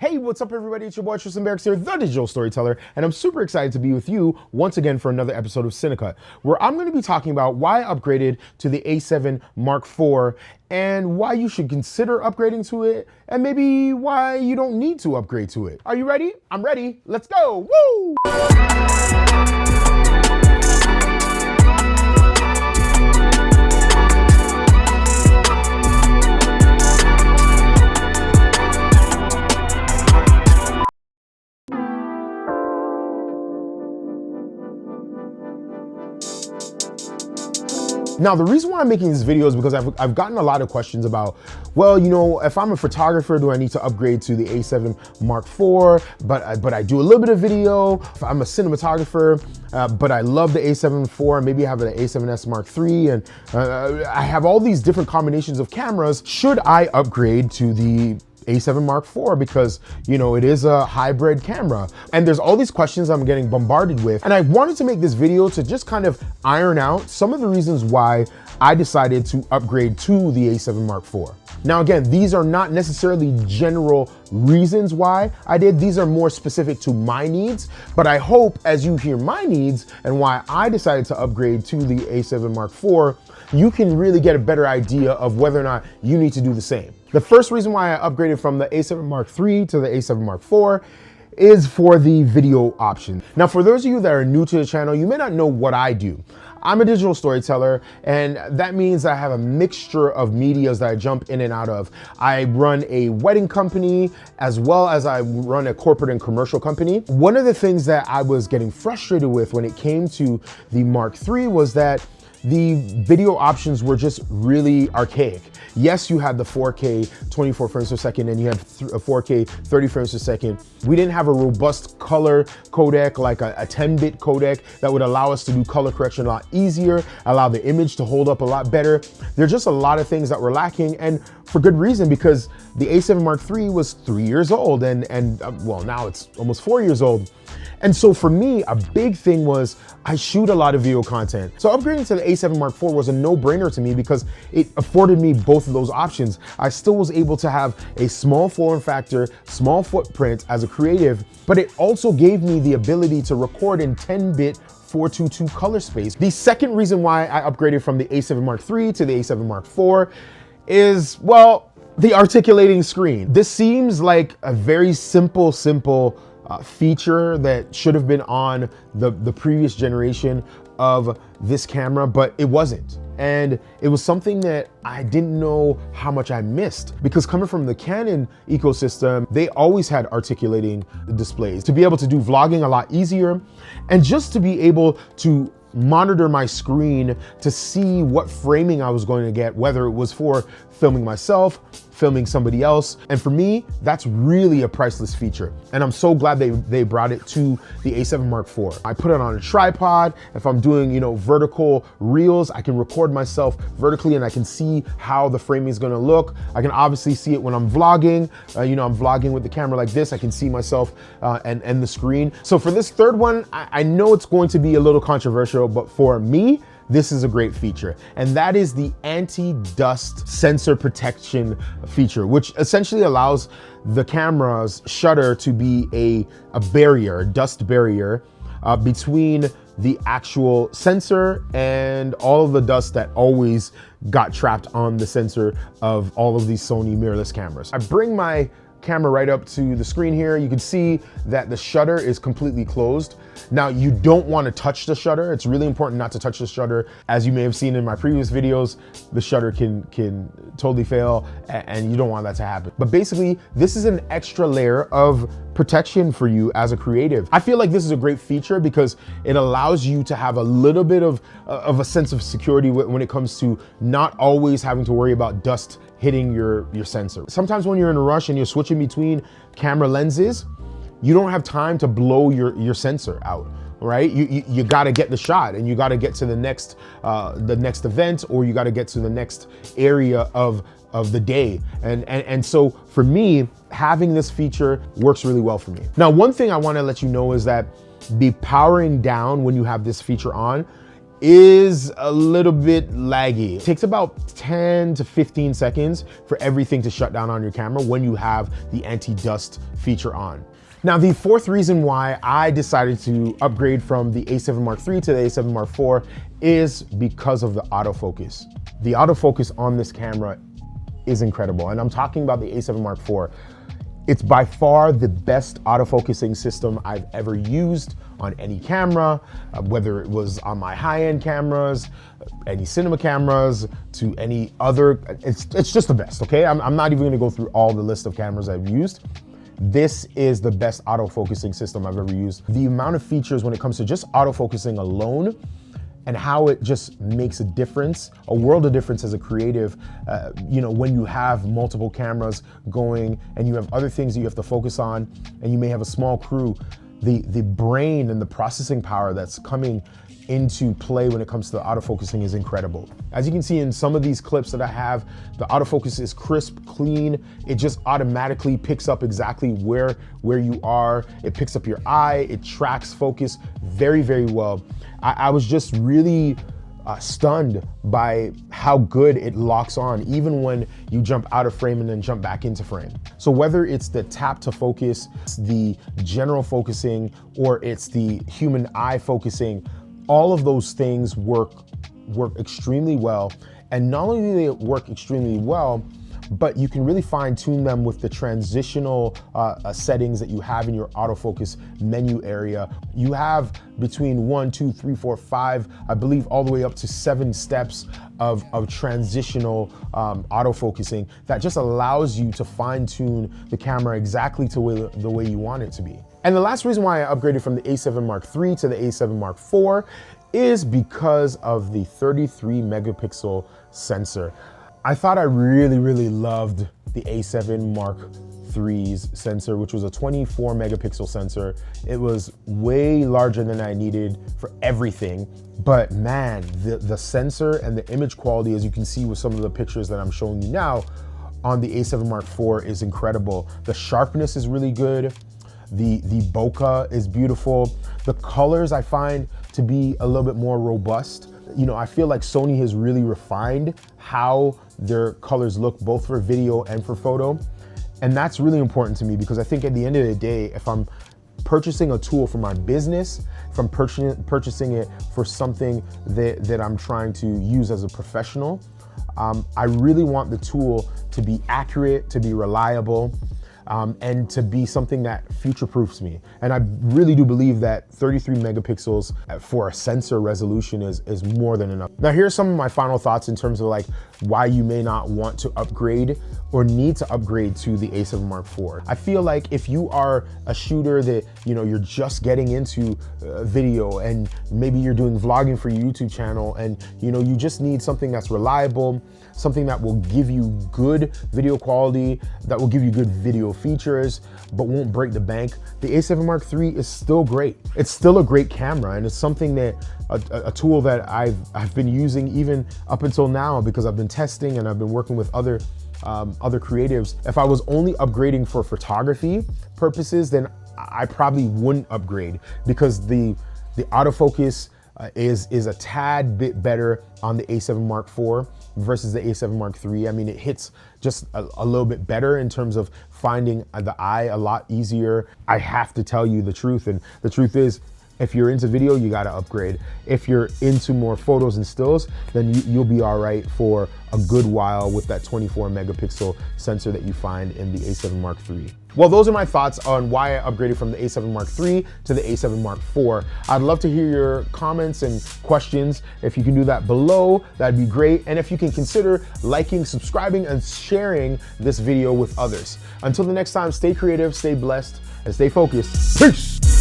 Hey, what's up everybody? It's your boy Tristan Barrocks here, the digital storyteller, and I'm super excited to be with you once again for another episode of Cinecut, where I'm gonna be talking about why I upgraded to the A7 Mark IV and why you should consider upgrading to it, and maybe why you don't need to upgrade to it. Are you ready? I'm ready. Let's go. Woo! Now, the reason why I'm making this video is because I've gotten a lot of questions about, well, you know, if I'm a photographer, do I need to upgrade to the A7 Mark IV? But I do a little bit of video. If I'm a cinematographer, but I love the A7 IV, maybe I have an A7S Mark III, and I have all these different combinations of cameras. Should I upgrade to the A7 Mark IV because, you know, it is a hybrid camera? And there's all these questions I'm getting bombarded with. And I wanted to make this video to just kind of iron out some of the reasons why I decided to upgrade to the A7 Mark IV. Now, again, these are not necessarily general reasons why I did. These are more specific to my needs, but I hope as you hear my needs and why I decided to upgrade to the A7 Mark IV, you can really get a better idea of whether or not you need to do the same. The first reason why I upgraded from the A7 Mark III to the A7 Mark IV is for the video option. Now, for those of you that are new to the channel, you may not know what I do. I'm a digital storyteller, and that means I have a mixture of medias that I jump in and out of. I run a wedding company as well as I run a corporate and commercial company. One of the things that I was getting frustrated with when it came to the Mark III was that the video options were just really archaic. Yes, you had the 4K 24 frames per second and you had a 4K 30 frames per second. We didn't have a robust color codec like a 10-bit codec that would allow us to do color correction a lot easier, allow the image to hold up a lot better. There's just a lot of things that were lacking, and for good reason, because the A7 Mark III was 3 years old and well, now it's almost 4 years old. And so for me, a big thing was I shoot a lot of video content. So upgrading to the A7 Mark IV was a no-brainer to me because it afforded me both of those options. I still was able to have a small form factor, small footprint as a creative, but it also gave me the ability to record in 10-bit 422 color space. The second reason why I upgraded from the A7 Mark III to the A7 Mark IV is, well, the articulating screen. This seems like a very simple feature that should have been on the previous generation of this camera, but it wasn't. And it was something that I didn't know how much I missed, because coming from the Canon ecosystem, they always had articulating displays to be able to do vlogging a lot easier, and just to be able to monitor my screen to see what framing I was going to get, whether it was for filming myself, filming somebody else. And for me, that's really a priceless feature. And I'm so glad they brought it to the A7 Mark IV. I put it on a tripod. If I'm doing, you know, vertical reels, I can record myself vertically and I can see how the framing is gonna look. I can obviously see it when I'm vlogging. You know, I'm vlogging with the camera like this. I can see myself and the screen. So for this third one, I know it's going to be a little controversial, but for me, this is a great feature, and that is the anti-dust sensor protection feature, which essentially allows the camera's shutter to be a barrier, a dust barrier between the actual sensor and all of the dust that always got trapped on the sensor of all of these Sony mirrorless cameras. I bring my camera right up to the screen here. You can see that the shutter is completely closed. Now, you don't want to touch the shutter. It's really important not to touch the shutter. As you may have seen in my previous videos, the shutter can totally fail, and you don't want that to happen. But basically, this is an extra layer of protection for you as a creative. I feel like this is a great feature because it allows you to have a little bit of a sense of security when it comes to not always having to worry about dust hitting your sensor. Sometimes when you're in a rush and you're switching between camera lenses, you don't have time to blow your sensor out, right? You gotta get the shot, and you gotta get to the next event, or you gotta get to the next area of the day. And so for me, having this feature works really well for me. Now, one thing I wanna let you know is that the powering down when you have this feature on is a little bit laggy. It takes about 10 to 15 seconds for everything to shut down on your camera when you have the anti-dust feature on. Now, the fourth reason why I decided to upgrade from the A7 Mark III to the A7 Mark IV is because of the autofocus. The autofocus on this camera is incredible, and I'm talking about the A7 Mark IV. It's by far the best autofocusing system I've ever used on any camera, whether it was on my high-end cameras, any cinema cameras, to any other. It's just the best, okay? I'm not even gonna go through all the list of cameras I've used. This is the best autofocusing system I've ever used. The amount of features when it comes to just autofocusing alone and how it just makes a difference, a world of difference as a creative, when you have multiple cameras going and you have other things that you have to focus on and you may have a small crew, the brain and the processing power that's coming into play when it comes to the autofocusing is incredible. As you can see in some of these clips that I have, the autofocus is crisp, clean. It just automatically picks up exactly where you are. It picks up your eye, it tracks focus very, very well. I was just really stunned by how good it locks on, even when you jump out of frame and then jump back into frame. So whether it's the tap to focus, the general focusing, or it's the human eye focusing, all of those things work extremely well. And not only do they work extremely well, but you can really fine tune them with the transitional settings that you have in your autofocus menu area. You have between 1, 2, 3, 4, 5, I believe all the way up to 7 steps of transitional autofocusing that just allows you to fine tune the camera exactly to the way you want it to be. And the last reason why I upgraded from the A7 Mark III to the A7 Mark IV is because of the 33 megapixel sensor. I thought I really, really loved the A7 Mark III's sensor, which was a 24 megapixel sensor. It was way larger than I needed for everything. But man, the sensor and the image quality, as you can see with some of the pictures that I'm showing you now on the A7 Mark IV, is incredible. The sharpness is really good. The bokeh is beautiful. The colors I find to be a little bit more robust. I feel like Sony has really refined how their colors look both for video and for photo. And that's really important to me because I think at the end of the day, if I'm purchasing a tool for my business, if I'm purchasing it for something that I'm trying to use as a professional, I really want the tool to be accurate, to be reliable, and to be something that future-proofs me. And I really do believe that 33 megapixels for a sensor resolution is more than enough. Now, here's some of my final thoughts in terms of like why you may not want to upgrade or need to upgrade to the A7 Mark IV. I feel like if you are a shooter that, you're just getting into video and maybe you're doing vlogging for your YouTube channel and, you just need something that's reliable, something that will give you good video quality, that will give you good video features, but won't break the bank, the A7 Mark III is still great. It's still a great camera, and it's something that, a tool that I've been using even up until now because I've been testing and I've been working with other creatives. If I was only upgrading for photography purposes, then I probably wouldn't upgrade because the autofocus is a tad bit better on the A7 Mark IV versus the A7 Mark III. I mean, it hits just a little bit better in terms of finding the eye a lot easier. I have to tell you the truth, and the truth is, if you're into video, you gotta upgrade. If you're into more photos and stills, then you'll be all right for a good while with that 24 megapixel sensor that you find in the A7 Mark III. Well, those are my thoughts on why I upgraded from the A7 Mark III to the A7 Mark IV. I'd love to hear your comments and questions. If you can do that below, that'd be great. And if you can consider liking, subscribing, and sharing this video with others. Until the next time, stay creative, stay blessed, and stay focused. Peace!